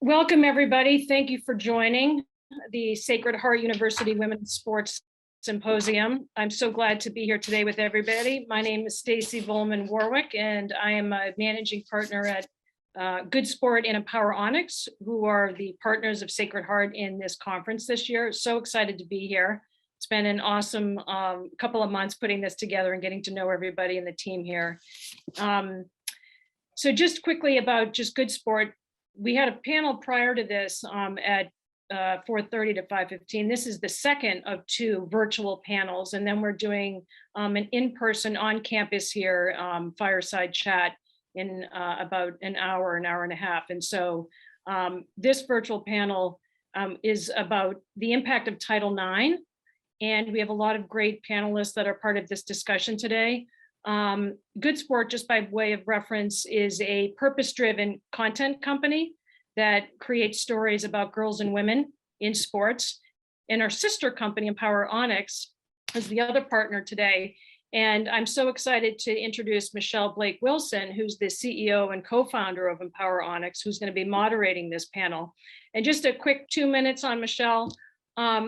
Welcome, everybody. Thank you for joining the Sacred Heart University Women's Sports Symposium. I'm so glad to be here today with everybody. My name is Stacy Volman Warwick, and I am a managing partner at Good Sport and Empower Onyx, who are the partners of Sacred Heart in this conference this year. So excited to be here. It's been an awesome couple of months putting this together and getting to know everybody in the team here. So just quickly about just Good Sport. We had a panel prior to this at 4:30 to 5:15. This is the second of two virtual panels, and then we're doing an in-person on campus here fireside chat in about an hour and a half. And so this virtual panel is about the impact of Title IX, and we have a lot of great panelists that are part of this discussion today. Good Sport, just by way of reference, is a purpose-driven content company that creates stories about girls and women in sports. And our sister company, Empower Onyx, is the other partner today. And I'm so excited to introduce Michelle Blake Wilson, who's the CEO and co-founder of Empower Onyx, who's going to be moderating this panel. And just a quick 2 minutes on Michelle.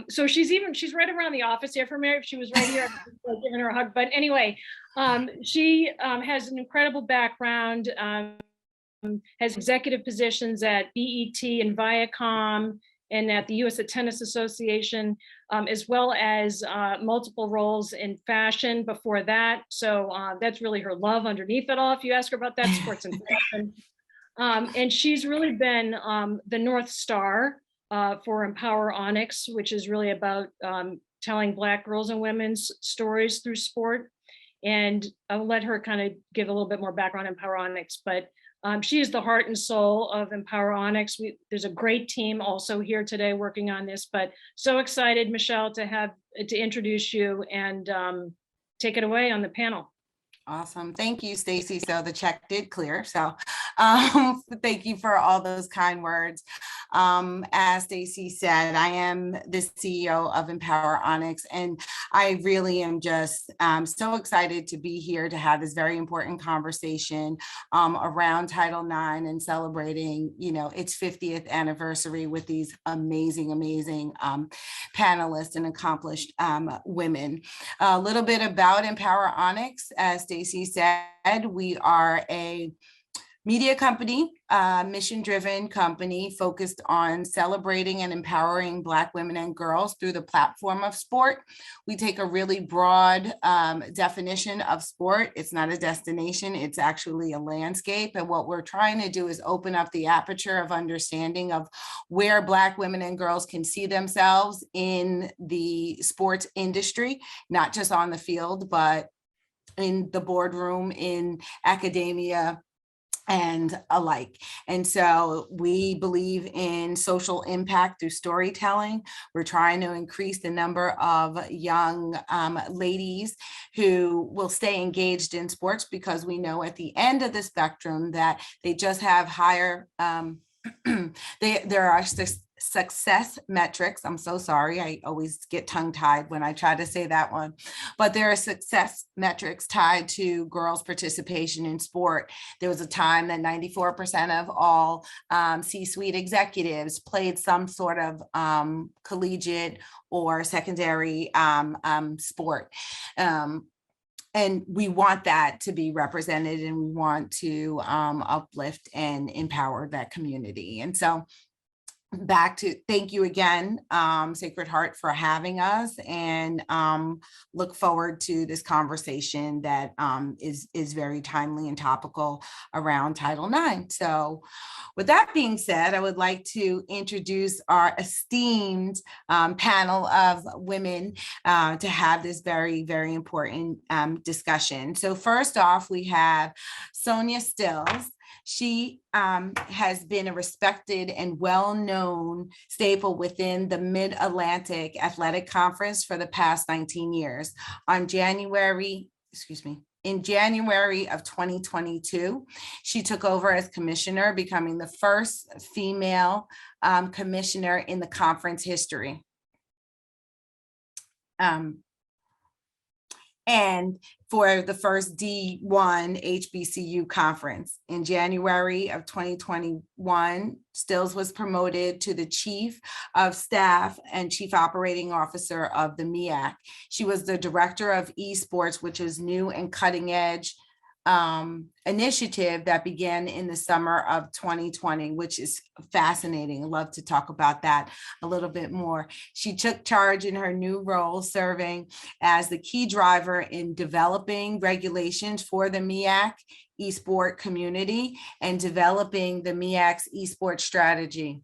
So she's right around the office here for me. If she was right here, I'd be giving her a hug. But anyway, she has an incredible background, has executive positions at BET and Viacom and at the US Tennis Association, as well as multiple roles in fashion before that. So that's really her love underneath it all. If you ask her about that, sports and fashion. And she's really been the North Star for Empower Onyx, which is really about telling Black girls and women's stories through sport. And I'll let her kind of give a little bit more background on Empower Onyx, but she is the heart and soul of Empower Onyx. There's a great team also here today working on this, but so excited, Michelle, to introduce you and take it away on the panel. Awesome. Thank you, Stacy. So the check did clear. So thank you for all those kind words. As Stacy said, I am the CEO of Empower Onyx, and I really am just so excited to be here to have this very important conversation around Title IX and celebrating, its 50th anniversary with these amazing panelists and accomplished women. A little bit about Empower Onyx. As Stacy said, we are a media company, mission-driven company focused on celebrating and empowering Black women and girls through the platform of sport. We take a really broad definition of sport. It's not a destination, it's actually a landscape. And what we're trying to do is open up the aperture of understanding of where Black women and girls can see themselves in the sports industry, not just on the field, but in the boardroom, in academia, and alike. And so we believe in social impact through storytelling. We're trying to increase the number of young ladies who will stay engaged in sports, because we know at the end of the spectrum that they just have higher, there are success metrics. I'm so sorry. I always get tongue-tied when I try to say that one. But there are success metrics tied to girls' participation in sport. There was a time that 94% of all C-suite executives played some sort of collegiate or secondary sport. And we want that to be represented, and we want to uplift and empower that community. And so thank you again, Sacred Heart, for having us, and look forward to this conversation that is very timely and topical around Title IX. So with that being said, I would like to introduce our esteemed panel of women to have this very, very important discussion. So first off, we have Sonia Stills. She has been a respected and well-known staple within the Mid-Atlantic Athletic Conference for the past 19 years. In January of 2022, she took over as commissioner, becoming the first female commissioner in the conference history. and for the first D1 HBCU conference. In January of 2021, Stills was promoted to the Chief of Staff and Chief Operating Officer of the MEAC. She was the Director of Esports, which is new and cutting edge initiative that began in the summer of 2020, which is fascinating. I'd love to talk about that a little bit more. She took charge in her new role, serving as the key driver in developing regulations for the MEAC eSport community and developing the MEAC's eSport strategy.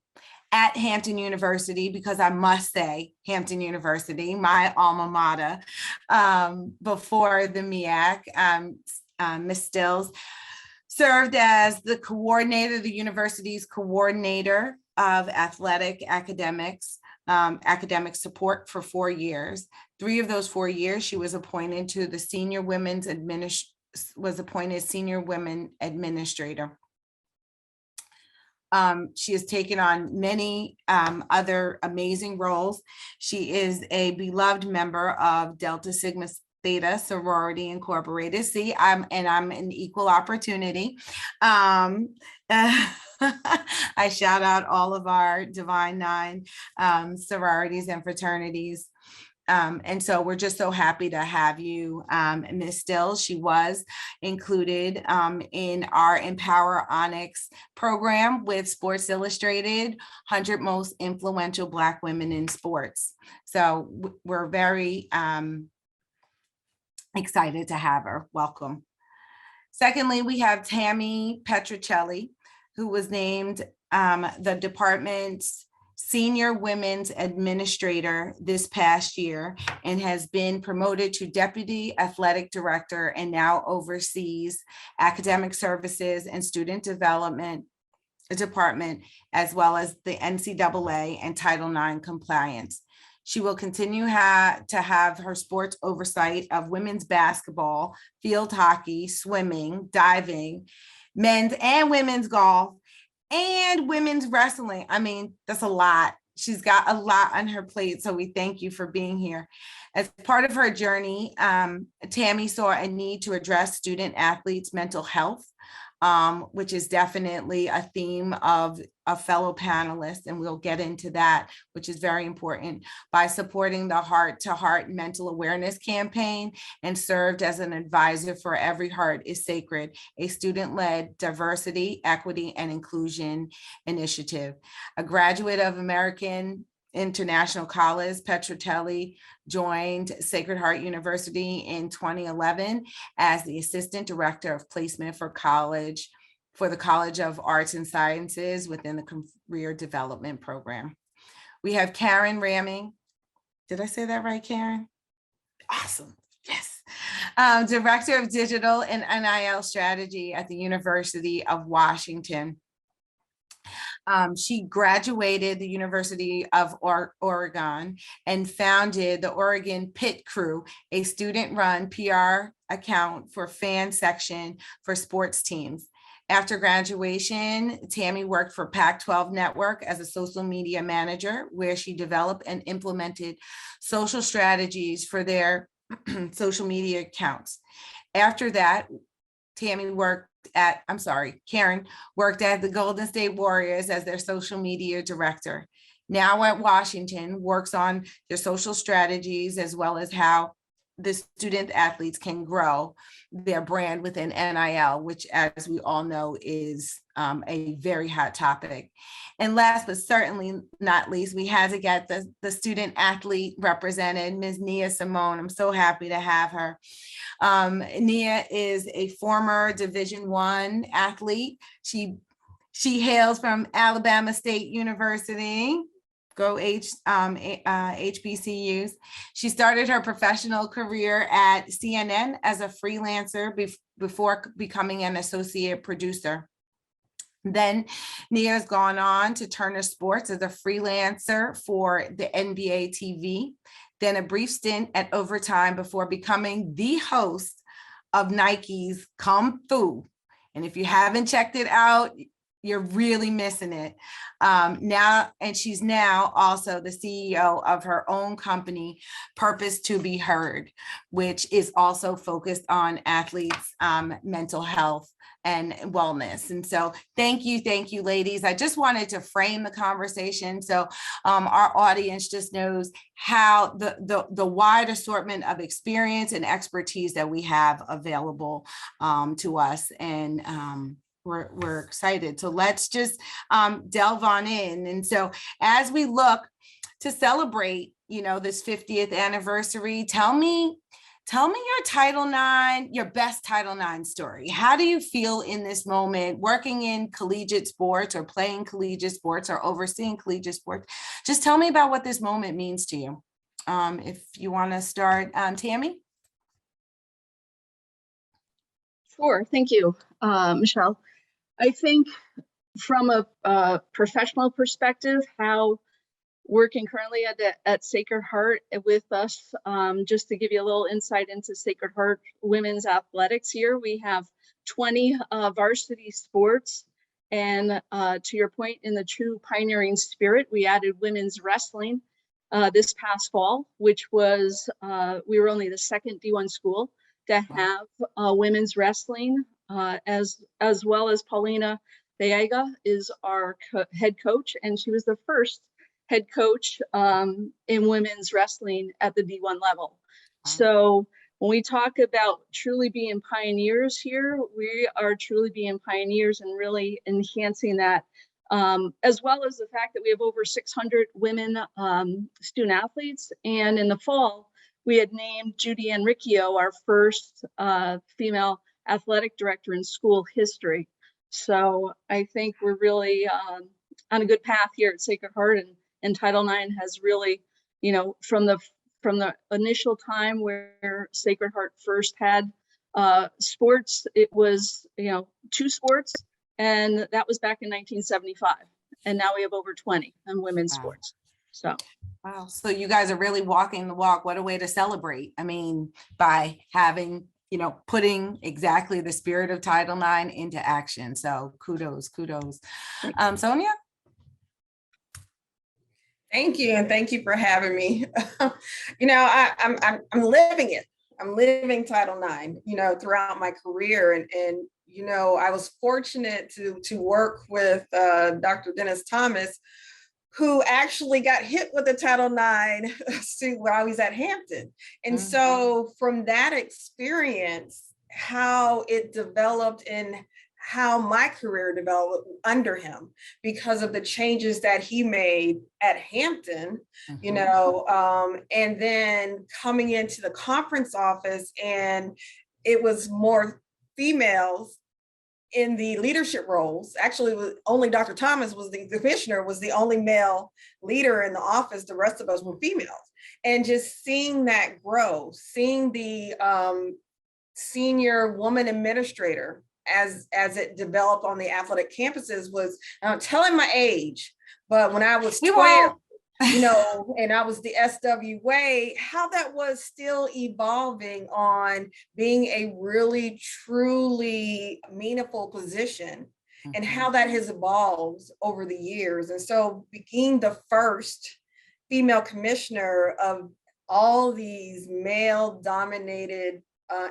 At Hampton University, because I must say Hampton University, my alma mater, before the MEAC, Ms. Stills served as the coordinator, the university's coordinator of athletic academics, academic support for 4 years. 3 of those 4 years, she was appointed to the senior women's senior women administrator. She has taken on many other amazing roles. She is a beloved member of Delta Sigma Theta Sorority Incorporated. See, I'm an equal opportunity. I shout out all of our Divine Nine sororities and fraternities. And so we're just so happy to have you, Ms. Stills. She was included in our Empower Onyx program with Sports Illustrated, 100 Most Influential Black Women in Sports. So we're very excited to have her. Welcome. Secondly, we have Tammy Petrocelli, who was named the department's Senior Women's Administrator this past year and has been promoted to Deputy Athletic Director and now oversees academic services and student development department, as well as the NCAA and Title IX compliance. She will continue to have her sports oversight of women's basketball, field hockey, swimming, diving, men's and women's golf, and women's wrestling. I mean, that's a lot. She's got a lot on her plate, so we thank you for being here. As part of her journey, Tammy saw a need to address student athletes' mental health, which is definitely a theme of a fellow panelist, and we'll get into that, which is very important, by supporting the Heart to Heart Mental Awareness Campaign and served as an advisor for Every Heart is Sacred, a student-led diversity, equity, and inclusion initiative. A graduate of American International College, Petrocelli joined Sacred Heart University in 2011 as the Assistant Director of Placement for the College of Arts and Sciences within the Career Development Program. We have Karen Ramming. Did I say that right, Karen? Awesome. Yes. Director of Digital and NIL Strategy at the University of Washington. She graduated the University of Oregon and founded the Oregon Pit Crew, a student-run PR account for fan section for sports teams. After graduation, Tammy worked for Pac-12 Network as a social media manager, where she developed and implemented social strategies for their social media accounts. After that, Karen worked at the Golden State Warriors as their social media director. Now at Washington, works on their social strategies as well as how the student athletes can grow their brand within NIL, which, as we all know, is a very hot topic. And last but certainly not least, we had to get the student athlete represented, Ms. Nia Simone. I'm so happy to have her. Nia is a former Division I athlete. She hails from Alabama State University. Go HBCUs. She started her professional career at CNN as a freelancer before becoming an associate producer. Then Nia's gone on to Turner Sports as a freelancer for the NBA TV, then a brief stint at Overtime before becoming the host of Nike's Come Through. And if you haven't checked it out, You're really missing it. Now, and she's now also the CEO of her own company, Purpose to Be Heard, which is also focused on athletes' mental health and wellness. And so thank you, ladies. I just wanted to frame the conversation so our audience just knows how the wide assortment of experience and expertise that we have available to us. And we're excited. So let's just delve on in. And so as we look to celebrate, this 50th anniversary, tell me your Title IX, your best Title IX story. How do you feel in this moment working in collegiate sports or playing collegiate sports or overseeing collegiate sports? Just tell me about what this moment means to you. If you want to start, Tammy. Sure, thank you, Michelle. I think from a professional perspective, how working currently at Sacred Heart with us, just to give you a little insight into Sacred Heart women's athletics here, we have 20 varsity sports. And to your point, in the true pioneering spirit, we added women's wrestling this past fall, which was, we were only the second D1 school to have women's wrestling, as well as Paulina Vega is our head coach, and she was the first head coach in women's wrestling at the D1 level. So when we talk about truly being pioneers here, we are truly being pioneers and really enhancing that, as well as the fact that we have over 600 women student athletes. And in the fall, we had named Judy Enricchio our first female athletic director in school history. So I think we're really on a good path here at Sacred Heart, and Title IX has really, from the initial time where Sacred Heart first had sports, it was 2 sports, and that was back in 1975, and now we have over 20 on women's sports. So wow, so you guys are really walking the walk. What a way to celebrate. I mean, by having putting exactly the spirit of Title IX into action. So kudos. Sonia? Thank you, and thank you for having me. I'm living it. I'm living Title IX, throughout my career, and I was fortunate to work with Dr. Dennis Thomas, who actually got hit with the Title IX suit while I was at Hampton. And so from that experience, how it developed and how my career developed under him because of the changes that he made at Hampton, and then coming into the conference office, and it was more females in the leadership roles. Actually, only Dr. Thomas was the commissioner, was the only male leader in the office. The rest of us were females. And just seeing that grow, seeing the senior woman administrator as it developed on the athletic campuses was, telling my age, but when I was 12, and I was the SWA, how that was still evolving on being a really, truly meaningful position, and how that has evolved over the years. And so being the first female commissioner of all these male-dominated,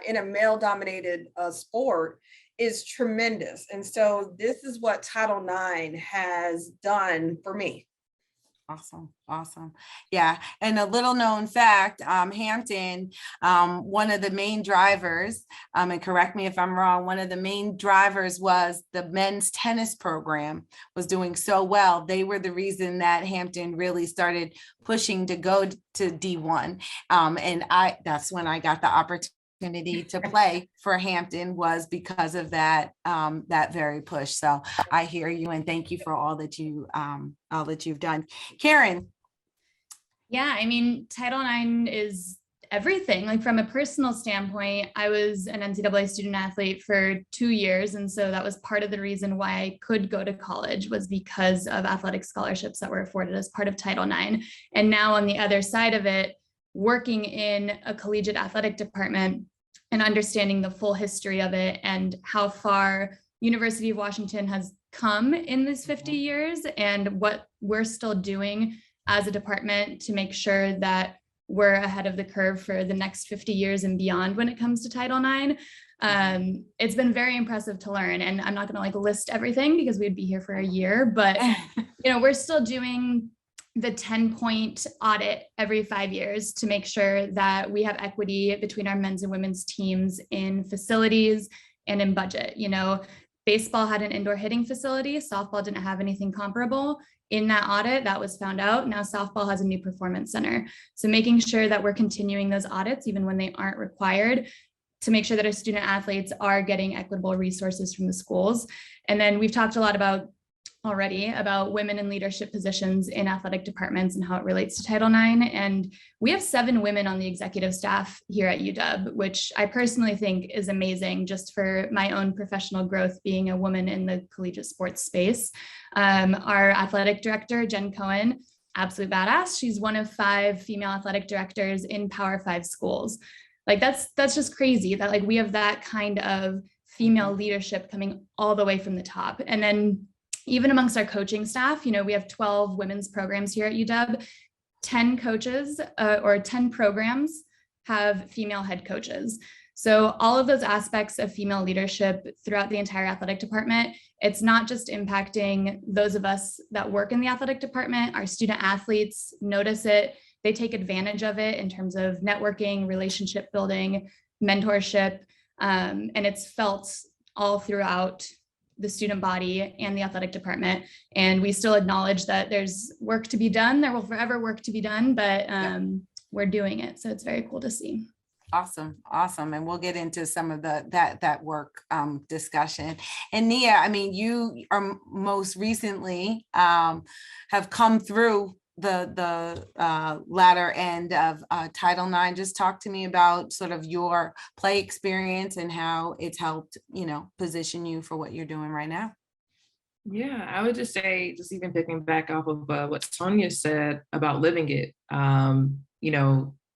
in a male-dominated sport is tremendous. And so this is what Title IX has done for me. Awesome. Yeah. And a little known fact, Hampton, one of the main drivers, and correct me if I'm wrong, one of the main drivers was the men's tennis program was doing so well. They were the reason that Hampton really started pushing to go to D1. And that's when I got the opportunity to play for Hampton, was because of that very push. So I hear you, and thank you for all that you've done. Karen. Yeah, I mean, Title IX is everything. Like, from a personal standpoint, I was an NCAA student athlete for 2 years, and so that was part of the reason why I could go to college, was because of athletic scholarships that were afforded as part of Title IX. And now on the other side of it, working in a collegiate athletic department and understanding the full history of it and how far University of Washington has come in these 50 years and what we're still doing as a department to make sure that we're ahead of the curve for the next 50 years and beyond when it comes to Title IX. It's been very impressive to learn, and I'm not going to like list everything because we'd be here for a year, but we're still doing the 10-point audit every 5 years to make sure that we have equity between our men's and women's teams in facilities and in budget. Baseball had an indoor hitting facility, softball didn't have anything comparable. In that audit, that was found out. Now softball has a new performance center. So making sure that we're continuing those audits even when they aren't required to make sure that our student athletes are getting equitable resources from the schools. And then we've talked a lot about women in leadership positions in athletic departments and how it relates to Title IX. And we have 7 women on the executive staff here at UW, which I personally think is amazing just for my own professional growth being a woman in the collegiate sports space. Our athletic director, Jen Cohen, absolute badass. She's one of 5 female athletic directors in Power 5 schools. Like that's just crazy that like we have that kind of female leadership coming all the way from the top. And then even amongst our coaching staff, we have 12 women's programs here at UW. 10 coaches or 10 programs have female head coaches. So all of those aspects of female leadership throughout the entire athletic department, it's not just impacting those of us that work in the athletic department. Our student athletes notice it. They take advantage of it in terms of networking, relationship building, mentorship, and it's felt all throughout the student body and the athletic department. And we still acknowledge that there's work to be done. There will forever work to be done, but we're doing it. So it's very cool to see. Awesome. And we'll get into some of that work discussion. And Nia, you are most recently have come through the latter end of Title IX. Just talk to me about sort of your play experience and how it's helped, position you for what you're doing right now. Yeah, I would just say, just even picking back off of what Sonia said about living it,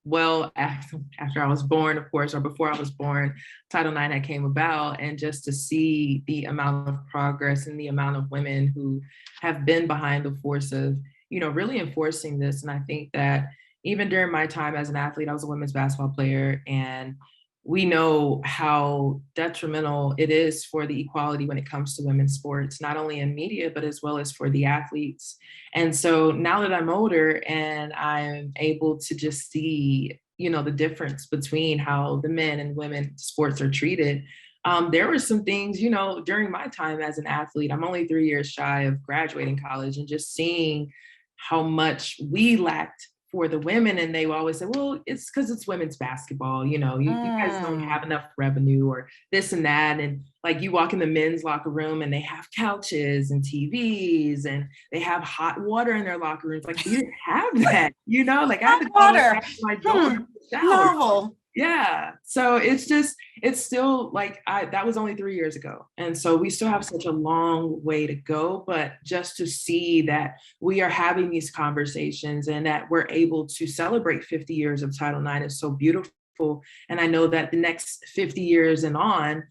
well, after I was born, of course, or before I was born, Title IX had came about, and just to see the amount of progress and the amount of women who have been behind the force of really enforcing this. And I think that even during my time as an athlete, I was a women's basketball player, and we know how detrimental it is for the equality when it comes to women's sports, not only in media, but as well as for the athletes. And so now that I'm older and I'm able to just see, the difference between how the men and women sports are treated, there were some things, during my time as an athlete, I'm only 3 years shy of graduating college, and just seeing how much we lacked for the women. And they will always say, well, it's because it's women's basketball, you guys don't have enough revenue or this and that. And like you walk in the men's locker room and they have couches and TVs and they have hot water in their locker rooms. Like, we didn't have that, like I had to go back to my dorm shower. Novel. Yeah. So it's still like, that was only 3 years ago. And so we still have such a long way to go, but just to see that we are having these conversations and that we're able to celebrate 50 years of Title IX is so beautiful. And I know that the next 50 years and on,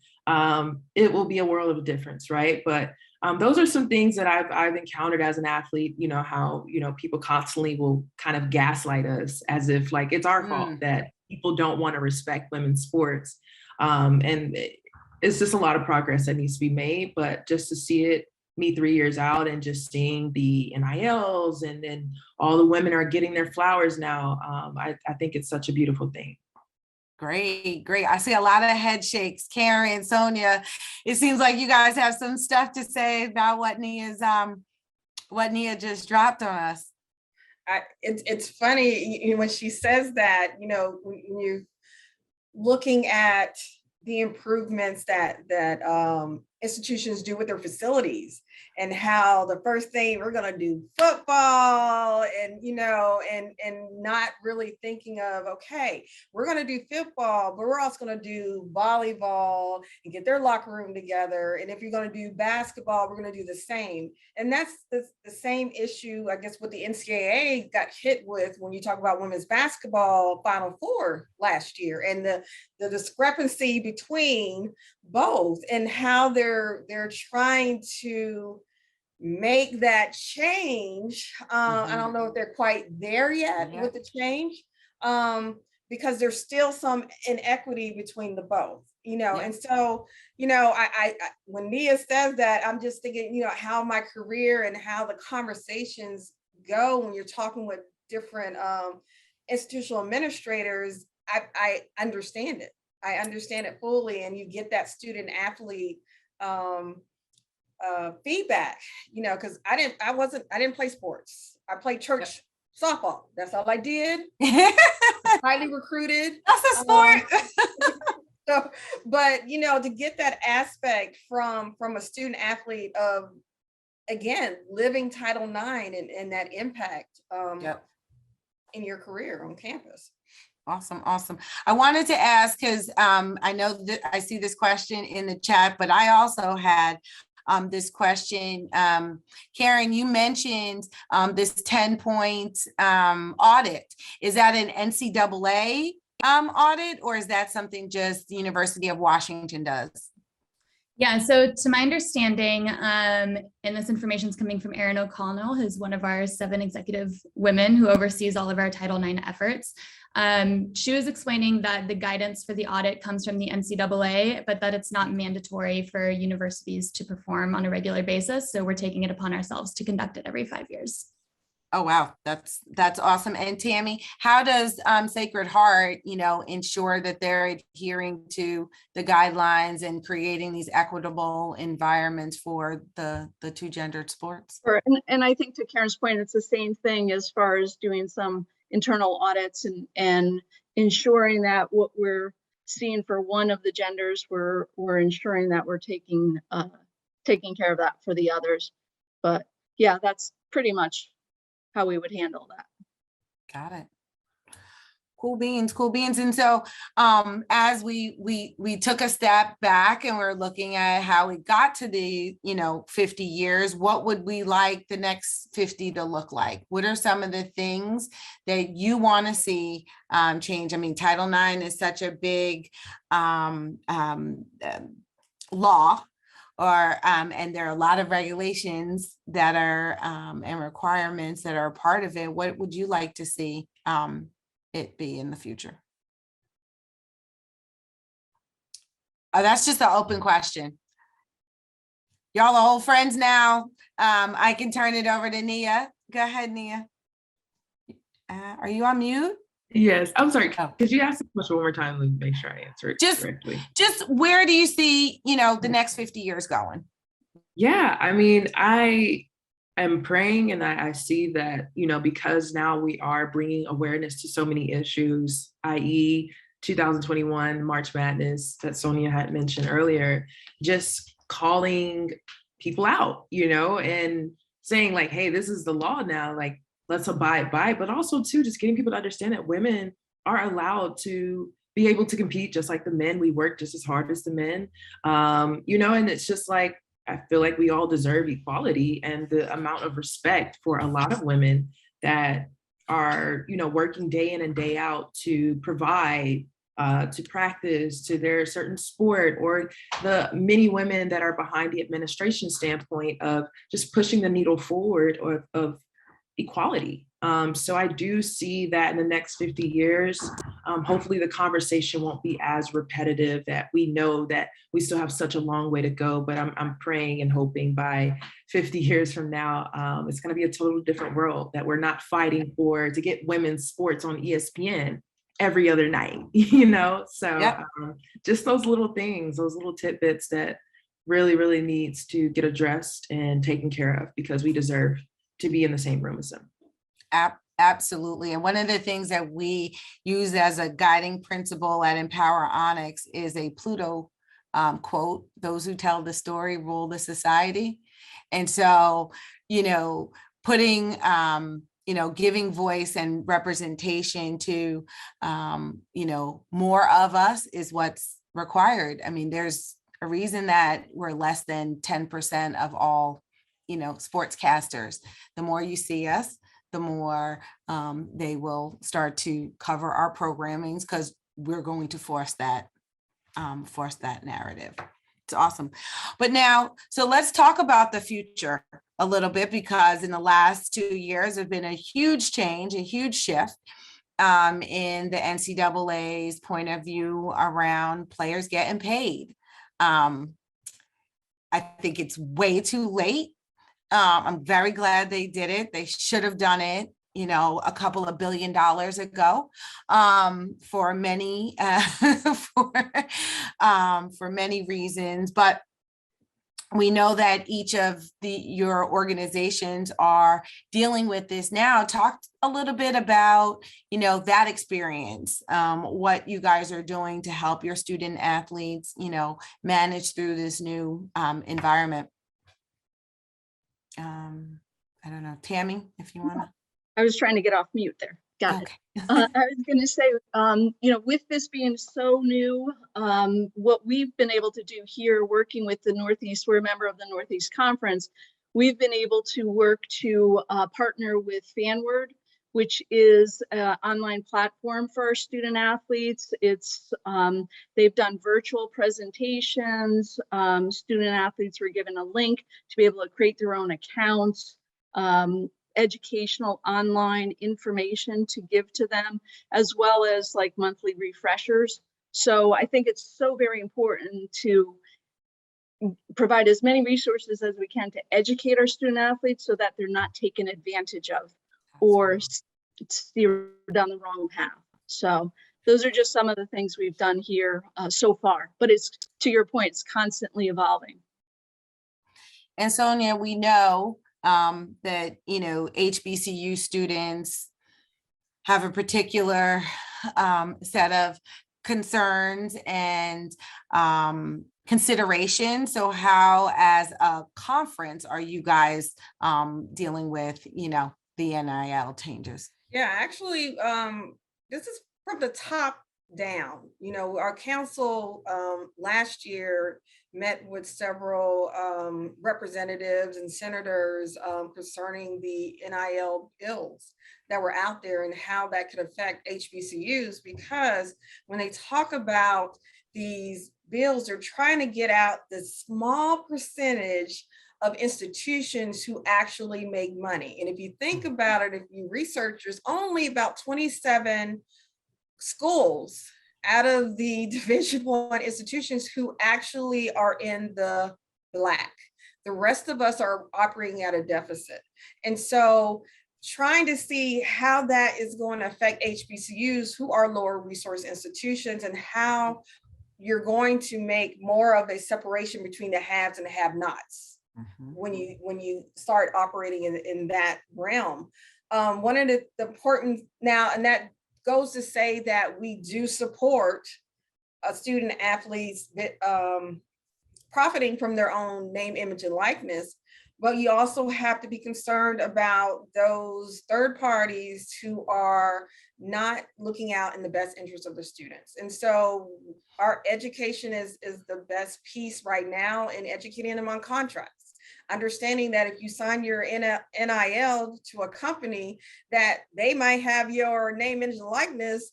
it will be a world of difference, right? But those are some things that I've encountered as an athlete, how, people constantly will kind of gaslight us as if like it's our fault that people don't want to respect women's sports. And it's just a lot of progress that needs to be made, but just to see it me 3 years out and just seeing the NILs and then all the women are getting their flowers now. I think it's such a beautiful thing. Great. I see a lot of head shakes. Karen, Sonia, it seems like you guys have some stuff to say about what Nia just dropped on us. It's funny, when she says that, when you're looking at the improvements that institutions do with their facilities, and how the first thing we're going to do football and not really thinking of, okay, we're going to do football, but we're also going to do volleyball and get their locker room together. And if you're going to do basketball, we're going to do the same. And that's the same issue, I guess, what the NCAA got hit with when you talk about women's basketball Final Four last year, and the discrepancy between both and how they're trying to make that change. I don't know if they're quite there yet with the change, because there's still some inequity between the both, and so, I when Nia says that, I'm just thinking, how my career and how the conversations go when you're talking with different institutional administrators. I understand it. I understand it fully, and you get that student athlete feedback, because I didn't play sports. I played church softball. That's all I did. Highly recruited. That's a sport. So, but to get that aspect from a student athlete of, again, living Title IX and that impact in your career on campus. Awesome. Awesome. I wanted to ask, because I know that I see this question in the chat, but I also had this question. Karen, you mentioned this 10-point audit. Is that an NCAA audit, or is that something just the University of Washington does? Yeah, so to my understanding, and this information is coming from Erin O'Connell, who's one of our 7 executive women who oversees all of our Title IX efforts. She was explaining that the guidance for the audit comes from the NCAA, but that it's not mandatory for universities to perform on a regular basis. So we're taking it upon ourselves to conduct it every 5 years. Oh, wow. That's awesome. And Tammy, how does Sacred Heart, ensure that they're adhering to the guidelines and creating these equitable environments for the two gendered sports? Sure. And I think to Karen's point, it's the same thing as far as doing some internal audits and ensuring that what we're seeing for one of the genders, we're ensuring that we're taking care of that for the others. But yeah, that's pretty much how we would handle that. Got it. Cool beans, cool beans. And so as we took a step back and we're looking at how we got to the 50 years, what would we like the next 50 to look like? What are some of the things that you want to see change? I mean, Title IX is such a big law, and there are a lot of regulations that are and requirements that are a part of it. What would you like to see it be in the future? Oh, that's just an open question. Y'all are old friends now. I can turn it over to Nia. Go ahead, Nia. Are you on mute? Yes, I'm sorry. Could you ask the question one more time and make sure I answer it correctly? Just where do you see, the next 50 years going? Yeah, I mean, I am praying, and I see that, because now we are bringing awareness to so many issues, i.e. 2021 March Madness that Sonia had mentioned earlier, just calling people out, and saying like, hey, this is the law now, like, let's abide by it, but also too, just getting people to understand that women are allowed to be able to compete just like the men. We work just as hard as the men, and it's just like, I feel like we all deserve equality, and the amount of respect for a lot of women that are, working day in and day out to provide, to practice to their certain sport, or the many women that are behind the administration standpoint of just pushing the needle forward of equality. So I do see that in the next 50 years, hopefully the conversation won't be as repetitive, that we know that we still have such a long way to go, but I'm praying and hoping by 50 years from now, it's gonna be a totally different world, that we're not fighting to get women's sports on ESPN every other night, So just those little things, those little tidbits that really, really needs to get addressed and taken care of, because we deserve to be in the same room as them. Absolutely. And one of the things that we use as a guiding principle at Empower Onyx is a Pluto quote: those who tell the story rule the society. And so, putting, giving voice and representation to, more of us is what's required. I mean, there's a reason that we're less than 10% of all sportscasters. The more you see us, the more they will start to cover our programmings, because we're going to force that narrative. It's awesome. But now, so let's talk about the future a little bit, because in the last 2 years, there's been a huge change, a huge shift in the NCAA's point of view around players getting paid. I think it's way too late. I'm very glad they did it. They should have done it, a couple of $1 billion ago, for many for many reasons. But we know that each of your organizations are dealing with this now. Talk a little bit about, that experience, what you guys are doing to help your student athletes, manage through this new environment. I don't know, Tammy, if you want to. I was trying to get off mute there. Got it. I was going to say, with this being so new, what we've been able to do here working with the Northeast, we're a member of the Northeast Conference, we've been able to work to partner with FanWord, which is an online platform for our student athletes. It's they've done virtual presentations. Student athletes were given a link to be able to create their own accounts. Educational online information to give to them, as well as like monthly refreshers. So I think it's so very important to provide as many resources as we can to educate our student athletes so that they're not taken advantage of or steer down the wrong path. So those are just some of the things we've done here so far, but it's, to your point, it's constantly evolving. And Sonia, we know that, HBCU students have a particular set of concerns and considerations. So how, as a conference, are you guys dealing with, the NIL changes? Yeah, actually, this is from the top down. Our council last year met with several representatives and senators concerning the NIL bills that were out there and how that could affect HBCUs, because when they talk about these bills, they're trying to get out the small percentage of institutions who actually make money. And if you think about it, if you research, there's only about 27 schools out of the Division I institutions who actually are in the black. The rest of us are operating at a deficit. And so trying to see how that is going to affect HBCUs, who are lower resource institutions, and how you're going to make more of a separation between the haves and the have-nots when you start operating in that realm. One of the important now, and that goes to say that we do support student athletes profiting from their own name, image, and likeness, but you also have to be concerned about those third parties who are not looking out in the best interest of the students. And so our education is the best piece right now in educating them on contracts. Understanding that if you sign your NIL to a company, that they might have your name, image, and likeness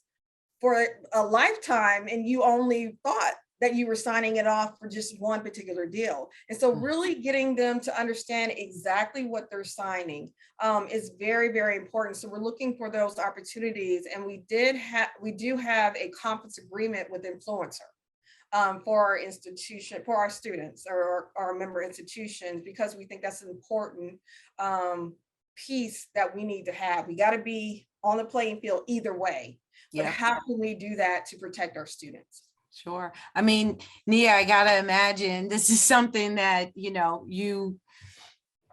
for a lifetime, and you only thought that you were signing it off for just one particular deal. And so really getting them to understand exactly what they're signing is very, very important. So we're looking for those opportunities. And we do have a conference agreement with Influencer for our institution, for our students or our member institutions, because we think that's an important piece that we need to have. We got to be on the playing field either way. But how can we do that to protect our students? Sure. I mean, Nia, I gotta imagine this is something that, you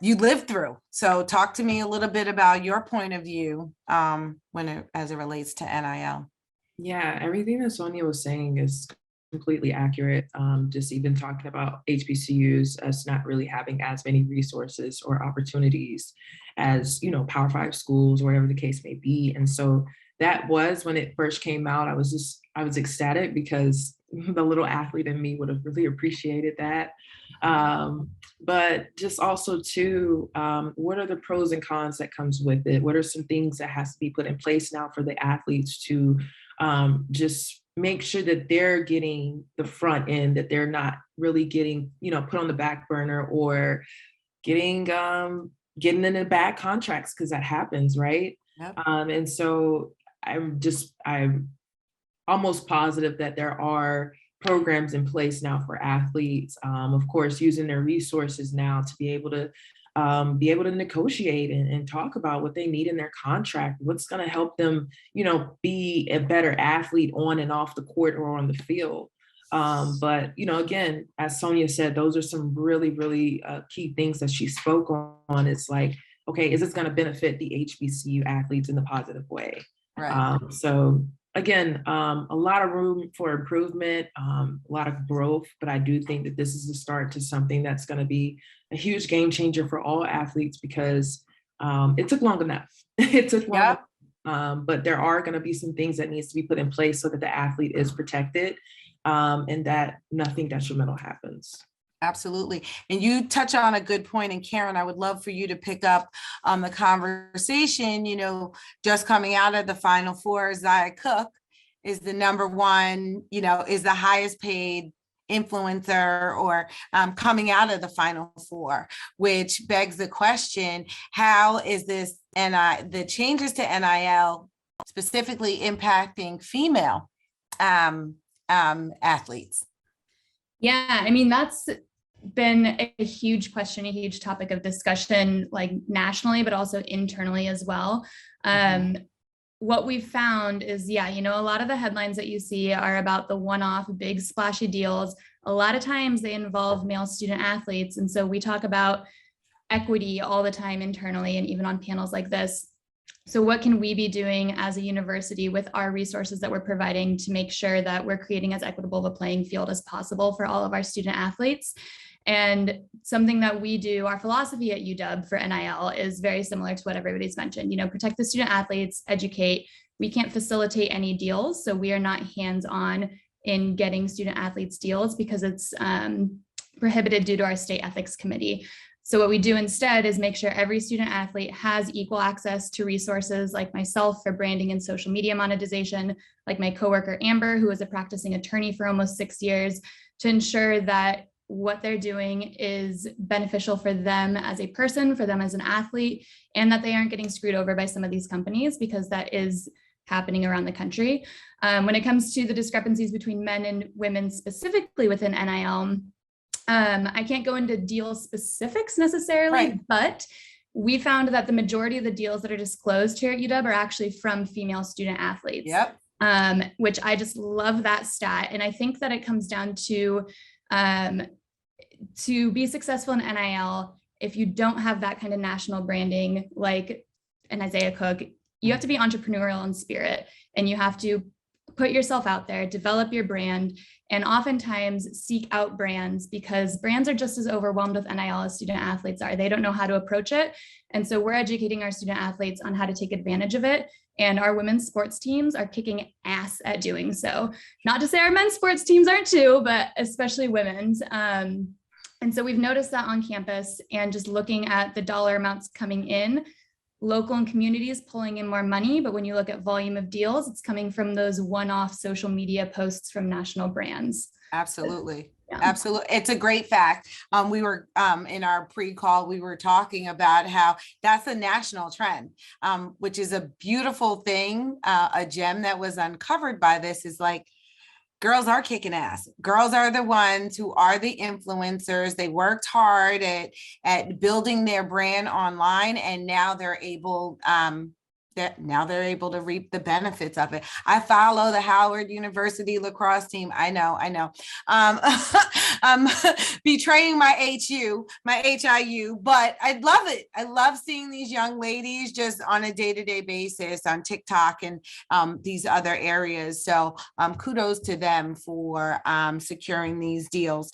lived through. So talk to me a little bit about your point of view as it relates to NIL. Yeah, everything that Sonia was saying is completely accurate. Just even talking about HBCUs as not really having as many resources or opportunities as, Power 5 schools, or whatever the case may be. And so that was, when it first came out, I was ecstatic, because the little athlete in me would have really appreciated that. But just also too, what are the pros and cons that comes with it? What are some things that has to be put in place now for the athletes to just make sure that they're getting the front end, that they're not really getting, put on the back burner or getting into bad contracts, because that happens, right? Yep. And so I'm almost positive that there are programs in place now for athletes, of course, using their resources now to be able to negotiate and talk about what they need in their contract, what's going to help them, be a better athlete on and off the court or on the field. But, again, as Sonia said, those are some really, really key things that she spoke on. It's like, okay, is this going to benefit the HBCU athletes in a positive way? Right. So again, a lot of room for improvement, a lot of growth, but I do think that this is the start to something that's going to be a huge game changer for all athletes, because it took long enough. It took long enough. But there are going to be some things that needs to be put in place so that the athlete is protected, and that nothing detrimental happens. Absolutely. And you touch on a good point. And Karen, I would love for you to pick up on the conversation, just coming out of the Final Four. Zia Cook is the number one, is the highest paid influencer or coming out of the Final Four, which begs the question, how is this the changes to NIL specifically impacting female athletes? Yeah, I mean, that's been a huge question, a huge topic of discussion, like nationally, but also internally as well. What we've found is, a lot of the headlines that you see are about the one-off big splashy deals. A lot of times they involve male student athletes. And so we talk about equity all the time internally and even on panels like this. So what can we be doing as a university with our resources that we're providing to make sure that we're creating as equitable of a playing field as possible for all of our student athletes? And something that we do, our philosophy at UW for NIL is very similar to what everybody's mentioned, protect the student athletes, educate. We can't facilitate any deals. So we are not hands-on in getting student athletes deals because it's prohibited due to our state ethics committee. So what we do instead is make sure every student athlete has equal access to resources like myself for branding and social media monetization, like my coworker Amber, who was a practicing attorney for almost 6 years, to ensure that what they're doing is beneficial for them as a person, for them as an athlete, and that they aren't getting screwed over by some of these companies, because that is happening around the country. When it comes to the discrepancies between men and women specifically within NIL, I can't go into deal specifics necessarily, Right. But we found that the majority of the deals that are disclosed here at UW are actually from female student athletes. Yep. Which I just love that stat. And I think that it comes down to be successful in NIL, if you don't have that kind of national branding, like an Isaiah Cook, you have to be entrepreneurial in spirit, and you have to put yourself out there, develop your brand, and oftentimes seek out brands, because brands are just as overwhelmed with NIL as student athletes are. They don't know how to approach it. And so we're educating our student athletes on how to take advantage of it. And our women's sports teams are kicking ass at doing so. Not to say our men's sports teams aren't too, but especially women's. And so we've noticed that on campus, and just looking at the dollar amounts coming in, local and communities pulling in more money. But when you look at volume of deals, it's coming from those one-off social media posts from national brands. Absolutely. Yeah. Absolutely. It's a great fact. We were in our pre-call, we were talking about how that's a national trend, which is a beautiful thing. A gem that was uncovered by this is like, girls are kicking ass. Girls are the ones who are the influencers. They worked hard at building their brand online, and now they're able to reap the benefits of it. I follow the Howard University lacrosse team. I know. Betraying my HIU, but I love it. I love seeing these young ladies just on a day-to-day basis on TikTok and these other areas. So kudos to them for securing these deals.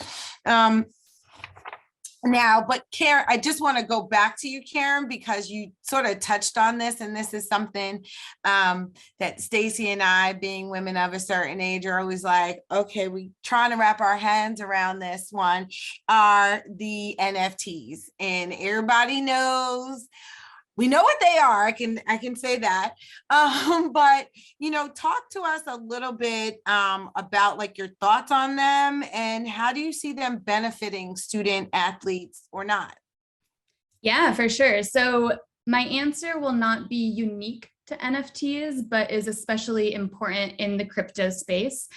Now, but Karen, I just want to go back to you, Karen, because you sort of touched on this, and this is something that Stacy and I, being women of a certain age, are always like, okay, we trying to wrap our hands around this one, are the NFTs. And everybody knows we know what they are. I can say that. But talk to us a little bit about like your thoughts on them and how do you see them benefiting student athletes or not? Yeah, for sure. So my answer will not be unique to NFTs, but is especially important in the crypto space.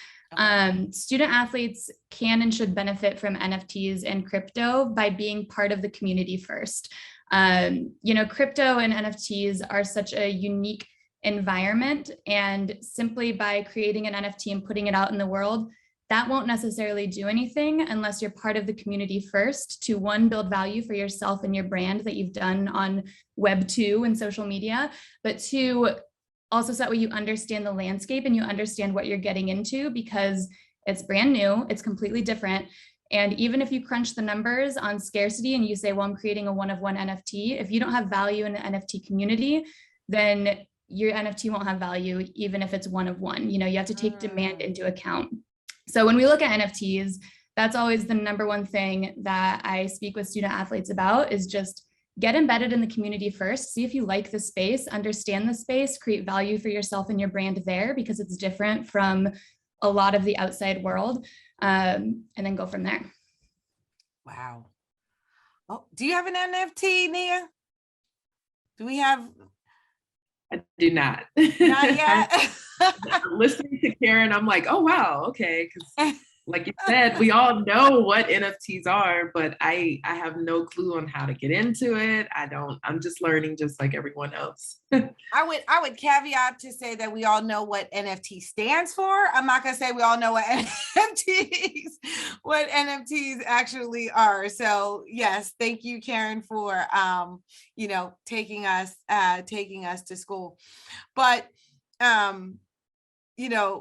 Student athletes can and should benefit from NFTs and crypto by being part of the community first. Crypto and NFTs are such a unique environment, and simply by creating an NFT and putting it out in the world, that won't necessarily do anything unless you're part of the community first to, one, build value for yourself and your brand that you've done on Web 2 and social media, but two, also so that way you understand the landscape and you understand what you're getting into, because it's brand new, it's completely different. And even if you crunch the numbers on scarcity and you say, well, I'm creating a one-of-one NFT, if you don't have value in the NFT community, then your NFT won't have value, even if it's one-of-one. You have to take demand into account. So when we look at NFTs, that's always the number one thing that I speak with student athletes about, is just get embedded in the community first, see if you like the space, understand the space, create value for yourself and your brand there, because it's different from a lot of the outside world, and then go from there. Wow. Oh, do you have an NFT, Nia? Do we have? I do not. Not yet. Listening to Karen, I'm like, oh, wow, okay. Because like you said, we all know what NFTs are, but I have no clue on how to get into it. I'm just learning just like everyone else. I would caveat to say that we all know what NFT stands for. I'm not going to say we all know what NFTs actually are. So yes, thank you, Karen, for taking us to school. But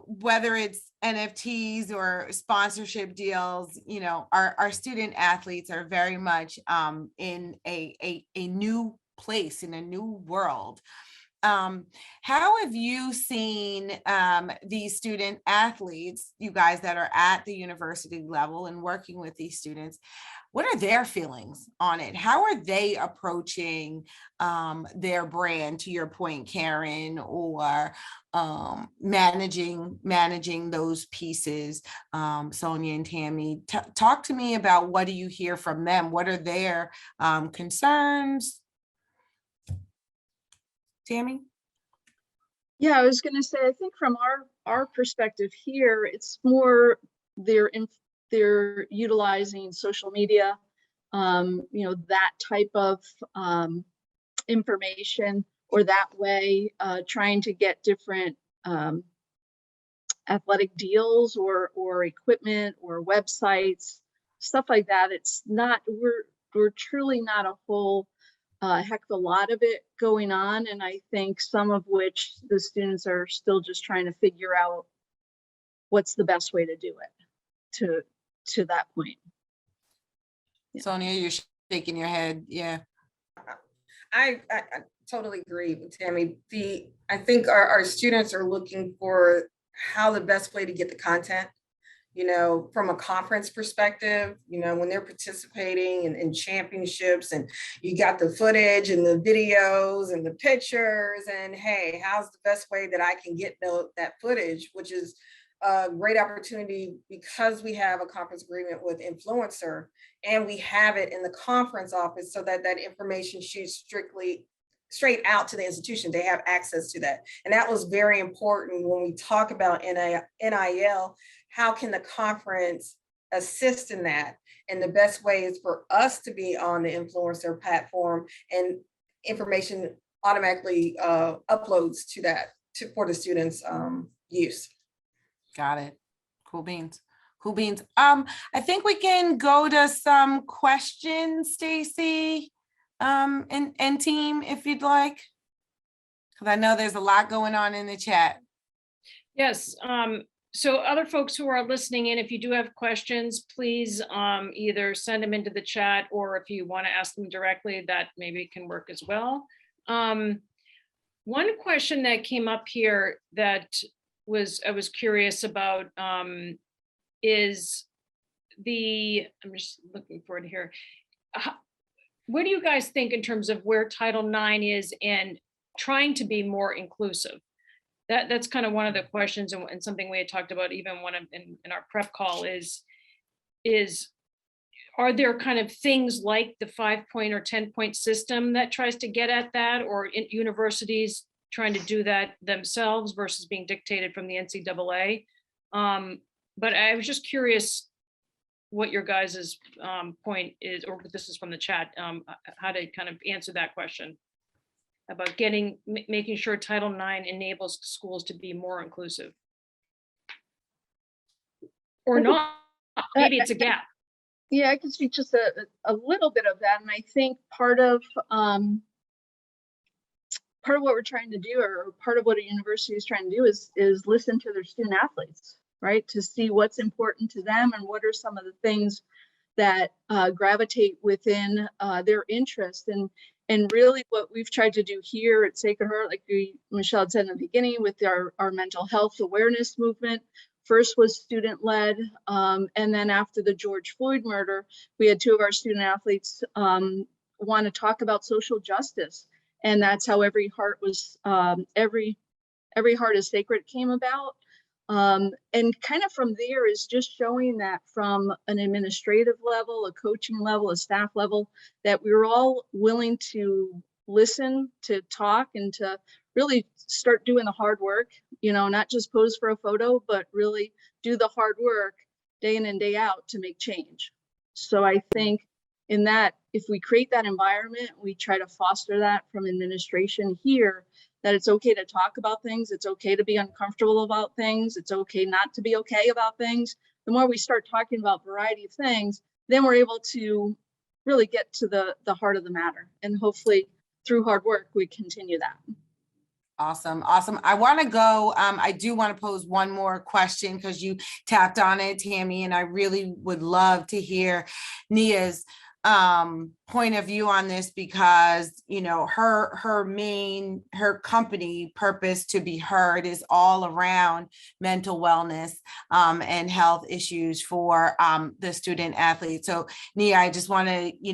whether it's NFTs or sponsorship deals, our student athletes are very much in a new place, in a new world. How have you seen these student athletes, you guys that are at the university level and working with these students, what are their feelings on it? How are they approaching their brand, to your point, Karen, or managing those pieces? Sonia and Tammy, talk to me about, what do you hear from them? What are their concerns? Tammy? Yeah, I was going to say, I think from our perspective here, it's more they're utilizing social media, that type of information, or that way trying to get different athletic deals or equipment or websites, stuff like that. It's not, we're truly not a whole heck of a lot of it going on. And I think some of which the students are still just trying to figure out what's the best way to do it to that point. Yeah. Sonia, you're shaking your head. Yeah. I totally agree with Tammy. I think our students are looking for how the best way to get the content, from a conference perspective, when they're participating in championships, and you got the footage and the videos and the pictures, and hey, how's the best way that I can get that footage, which is a great opportunity because we have a conference agreement with Influencer, and we have it in the conference office so that that information shoots straight out to the institution. They have access to that. And that was very important when we talk about NIL. How can the conference assist in that? And the best way is for us to be on the Influencer platform, and information automatically uploads to that for the students' use. Got it. Cool beans. Cool beans. I think we can go to some questions, Stacy, and team, if you'd like, because I know there's a lot going on in the chat. Yes. So other folks who are listening in, if you do have questions, please either send them into the chat, or if you want to ask them directly, that maybe can work as well. One question that came up here that I was curious about is I'm just looking for it here. what do you guys think in terms of where Title IX is in trying to be more inclusive? That's kind of one of the questions, and something we had talked about even when in our prep call is are there kind of things like the 5-point or 10-point system that tries to get at that, or universities trying to do that themselves versus being dictated from the NCAA? But I was just curious what your guys's point is, or this is from the chat, how to kind of answer that question about making sure Title IX enables schools to be more inclusive. Or not, maybe it's a gap. Yeah, I can speak just a little bit of that. And I think part of what we're trying to do, or part of what a university is trying to do, is listen to their student athletes, right? To see what's important to them and what are some of the things that gravitate within their interest. And really what we've tried to do here at Sacred Heart, like Michelle had said in the beginning, with our mental health awareness movement, first was student-led, and then after the George Floyd murder, we had 2 of our student athletes want to talk about social justice. And that's how Every Heart was, Every Heart is Sacred came about. And kind of from there is just showing that from an administrative level, a coaching level, a staff level, that we were all willing to listen, to talk, and to really start doing the hard work, not just pose for a photo, but really do the hard work day in and day out to make change. So I think in that, if we create that environment, we try to foster that from administration here, that it's okay to talk about things. It's okay to be uncomfortable about things. It's okay not to be okay about things. The more we start talking about a variety of things, then we're able to really get to the heart of the matter. And hopefully through hard work, we continue that. Awesome. I want to go, I do want to pose one more question because you tapped on it, Tammy, and I really would love to hear Nia's point of view on this, because her company Purpose to Be Heard is all around mental wellness and health issues for the student athletes. So Nia, I just want to you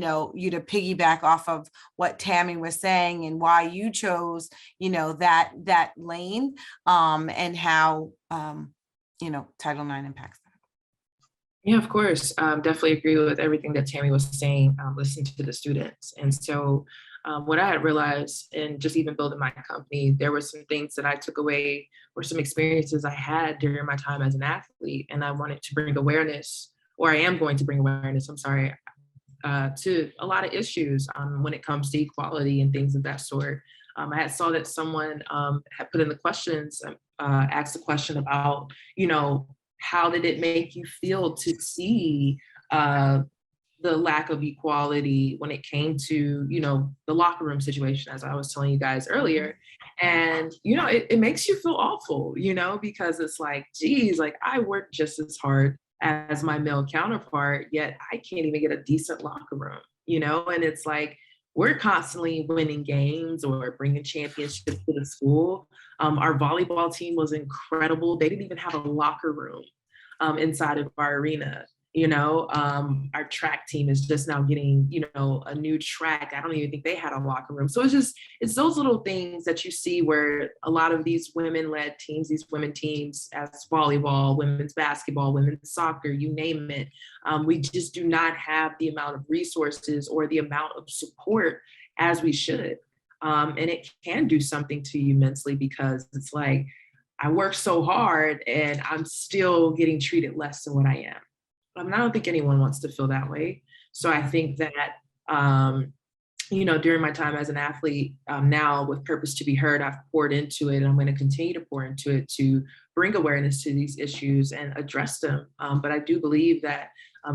to piggyback off of what Tammy was saying and why you chose that lane and how Title IX impacts. Yeah, of course. Definitely agree with everything that Tammy was saying, listening to the students. And so what I had realized, and just even building my company, there were some things that I took away, or some experiences I had during my time as an athlete. And I wanted to bring awareness, or I am going to bring awareness, to a lot of issues when it comes to equality and things of that sort. I had saw that someone had put in the questions, asked a question about, how did it make you feel to see the lack of equality when it came to, the locker room situation, as I was telling you guys earlier. And, it makes you feel awful, because it's like, geez, like I work just as hard as my male counterpart, yet I can't even get a decent locker room, and it's like, we're constantly winning games or bringing championships to the school. Our volleyball team was incredible. They didn't even have a locker room inside of our arena. Our track team is just now getting, a new track. I don't even think they had a locker room. So it's those little things that you see where a lot of these women-led teams, these women teams, as volleyball, women's basketball, women's soccer, you name it, we just do not have the amount of resources or the amount of support as we should. And it can do something to you mentally, because it's like, I work so hard and I'm still getting treated less than what I am. And I don't think anyone wants to feel that way. So I think that, during my time as an athlete, now with Purpose to Be Heard, I've poured into it, and I'm going to continue to pour into it to bring awareness to these issues and address them. But I do believe that,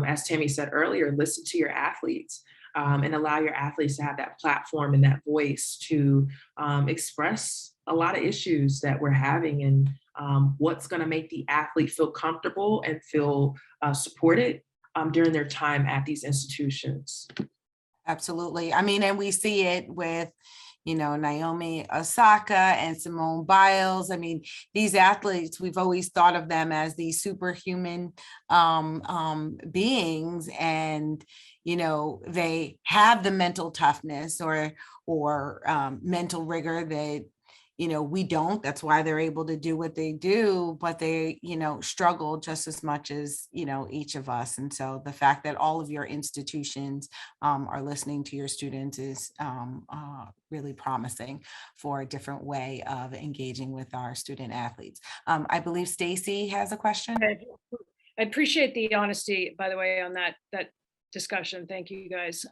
as Tammy said earlier, listen to your athletes and allow your athletes to have that platform and that voice to express a lot of issues that we're having, and what's going to make the athlete feel comfortable and feel supported during their time at these institutions. Absolutely. I mean, and we see it with, Naomi Osaka and Simone Biles. I mean, these athletes, we've always thought of them as these superhuman beings, and they have the mental toughness or mental rigor that we don't. That's why they're able to do what they do, but they struggle just as much as each of us. And so the fact that all of your institutions are listening to your students is really promising for a different way of engaging with our student athletes. I believe Stacy has a question. Okay. I appreciate the honesty, by the way, on that discussion. Thank you, guys.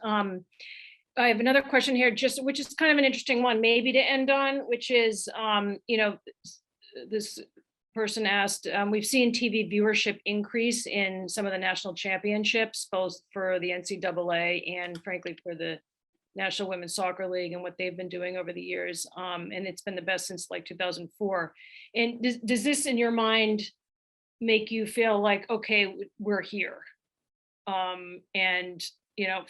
I have another question here, which is kind of an interesting one, maybe to end on, which is, this person asked, we've seen TV viewership increase in some of the national championships, both for the NCAA and frankly for the National Women's Soccer League and what they've been doing over the years. And it's been the best since like 2004. And does this, in your mind, make you feel like, okay, we're here? And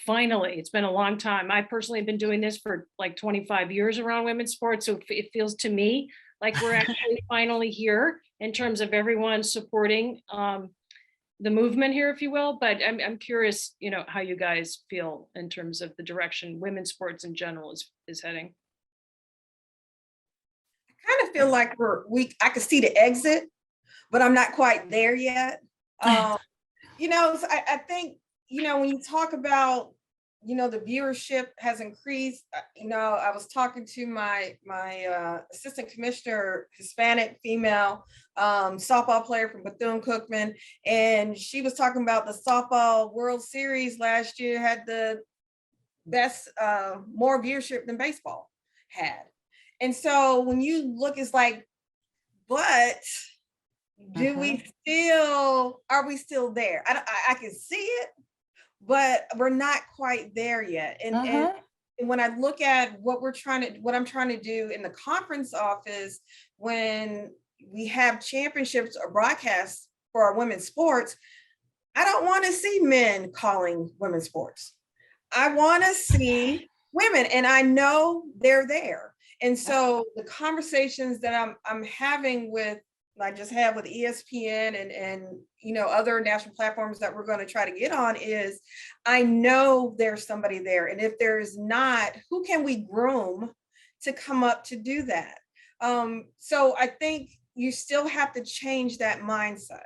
finally, it's been a long time. I personally have been doing this for like 25 years around women's sports. So it feels to me like we're actually finally here in terms of everyone supporting the movement here, if you will. But I'm curious, how you guys feel in terms of the direction women's sports in general is heading. I kind of feel like I could see the exit, but I'm not quite there yet. So I think, when you talk about, the viewership has increased, I was talking to my assistant commissioner, Hispanic female softball player from Bethune-Cookman, and she was talking about the softball World Series last year had the best, more viewership than baseball had. And so when you look, it's like, but are we still there? I can see it, but we're not quite there yet. And when I look at what I'm trying to do in the conference office, when we have championships or broadcasts for our women's sports, I don't want to see men calling women's sports. I want to see women, and I know they're there. And so the conversations that I'm having I just had with ESPN and other national platforms that we're going to try to get on is, I know there's somebody there. And if there's not, who can we groom to come up to do that? So I think you still have to change that mindset.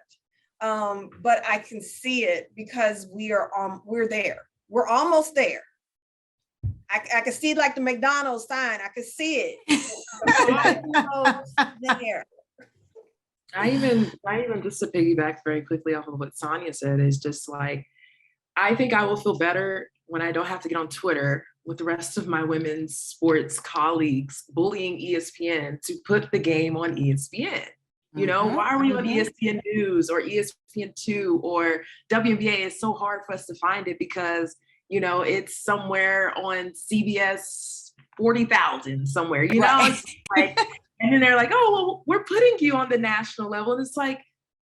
But I can see it because we're there. We're almost there. I can see like the McDonald's sign. I can see it. Almost there. I even just to piggyback very quickly off of what Sonia said, is just like, I think I will feel better when I don't have to get on Twitter with the rest of my women's sports colleagues bullying ESPN to put the game on ESPN. Why are we on ESPN News or ESPN2 or WNBA? It's so hard for us to find it because, it's somewhere on CBS 40,000 somewhere, Right. Like, and then they're like, oh, well, we're putting you on the national level. And it's like,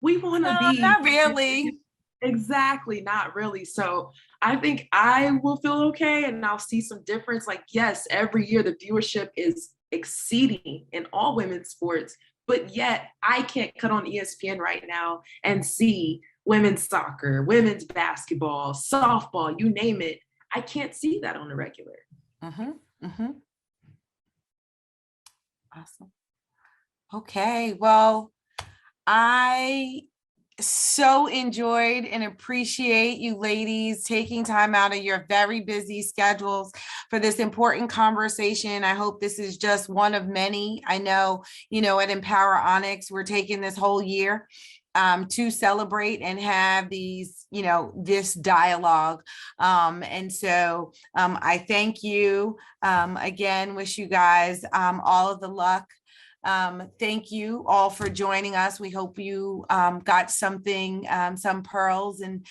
we want to be. Not really. Exactly, not really. So I think I will feel okay and I'll see some difference. Like, yes, every year the viewership is exceeding in all women's sports, but yet I can't cut on ESPN right now and see women's soccer, women's basketball, softball, you name it. I can't see that on the regular. Awesome. Okay, well, I so enjoyed and appreciate you ladies taking time out of your very busy schedules for this important conversation. I hope this is just one of many. I know, at Empower Onyx, we're taking this whole year to celebrate and have these, this dialogue. And so I thank you again, wish you guys all of the luck. Thank you all for joining us. We hope you got something, some pearls and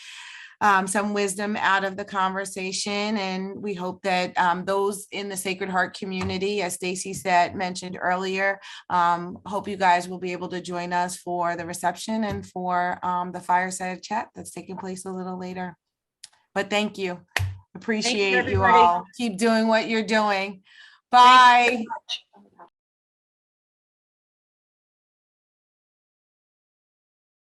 some wisdom out of the conversation. And we hope that those in the Sacred Heart community, as Stacy mentioned earlier, hope you guys will be able to join us for the reception and for the fireside chat that's taking place a little later. But thank you. Appreciate you all. Keep doing what you're doing. Bye.